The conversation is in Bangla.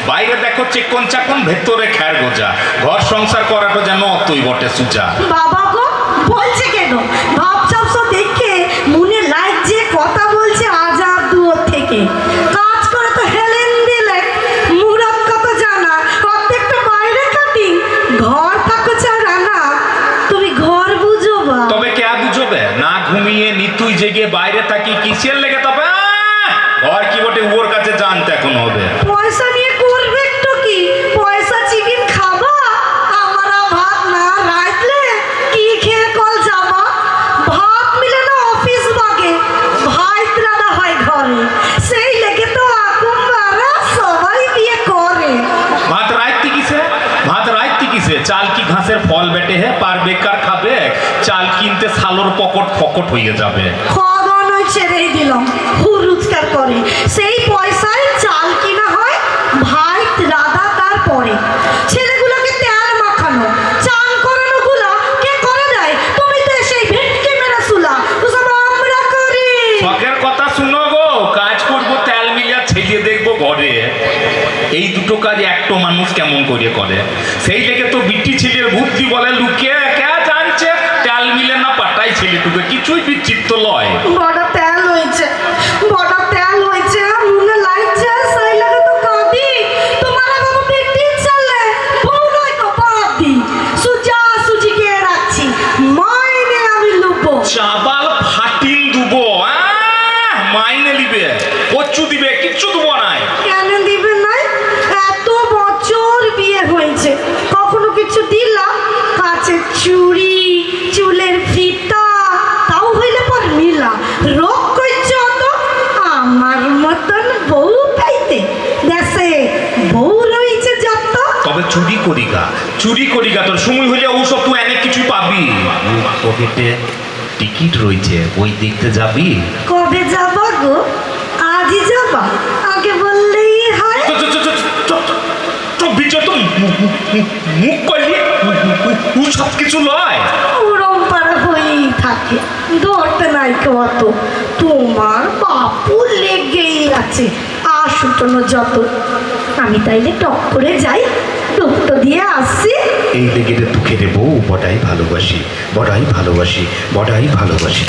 বাইরে দেখো চিকন চাকন, ভেতরে খ্যার গোজা। ঘর সংসার করাটা যেন অতই বটে সুজা। বাবা গো বলছে কেন? ভাবছাপ দেখে মনে লাগছে কথা বলছে আজাদ দূর থেকে। কাজ করে তো হেলেন দিলে মুরাদ কত জানা, অর্ধেকটা বাইরে কাটি, ঘর থাকো ছাড়া না। তুমি ঘর বুঝো বা? তবে কে বুঝবে? না ঘুমিয়ে নিতুই জেগে বাইরে থাকি কিসের লেগে? তবে ঘর কি বটে ওর কাছে জানতে এখন হবে। পয়সা নিয়ে করবে একটু কি? পয়সা চিকেন খাবা, আমরা ভাত না রাখলে কি খেয়ে কল যাবা? ভাত মিলে না অফিস বাগে, ভাই রান্না হয় ঘরে। সেই লেগে তো আকুম্বারা সবাই বিয়ে করে। ভাত রাইতি কিসে? ভাত রাইতি কিসে? চাল কি ঘাসের ফল বেটে হে? পার বেকার খাবে? চাল কিনতে সালোর পকট ফকট হয়ে যাবে। খাওয়া নয় ছেড়েই দিলাম, রোজগার করে সেই পয়সায় চাল কিনা হয়, ভাই রাধা তারপরে। ছেলেগুলোকে তেল মাখানো চান করানো গুলা কে করে দেয়? তুমি তো সেই ভেটকে মেরা শুলা, ওসব আমরা করি। শখের কথা শুনো গো, কাজ করবো তেল মিলিয়া ছেলে দেখবো ঘরে। এই দুটো কাজ একটা মানুষ কেমন করে করে? সেই লেগে তো বিটি ছেলের বুদ্ধি বলে লুকিয়ে কে জানছে তেল মিলে না পাটাই ছেলেটুকে কিছুই বিচিত্র লয়। বড় তেল হয়েছে, বড় তেল হয়েছে, মনে লাগছে সেই লাগে তো কাঁদি। তোমার বাবা পেটি চলে বউ নয় তো বাদি, সুজা সুজি কে রাখছি, মাইনে আমি লুবো। চাবাল ফাটিল দুবো, মাইনে দিবে, কচু দিবে, কিচ্ছু দেবো নাই। কেন দিবে নাই? এত বছর বিয়ে হয়েছে, কখনো কিছু দিলাম? কাচের চুড়ি, চুলের ফিতা, তাও হইলে পর নিলা। রোগ করছে অত? আমার মতন বউ পাইতে দেশে বউ রয়েছে যত। তবে চুরি করিগা, চুরি করিগা, তোর সময় হইলে ওসব তুই অনেক কিছু পাবি। পকেটে টিকিট রয়েছে, ওই দেখতে যাবি? কবে যাবা গো? আজই যাবা? আগে বললেই হয়। মুখ করলি সব কিছু লয়। উড়ম পাড়া হয়েই থাকে, ধরতে নাই কেউ অত। তোমার বাপু লেগেই আছে আসুটনো যত। আমি তাইলে টক করে যাই, টুকটো দিয়ে আসছি। এই লেগে দুঃখে দেবো, বড়াই ভালোবাসি, বড়াই ভালোবাসি, বড়াই ভালোবাসি।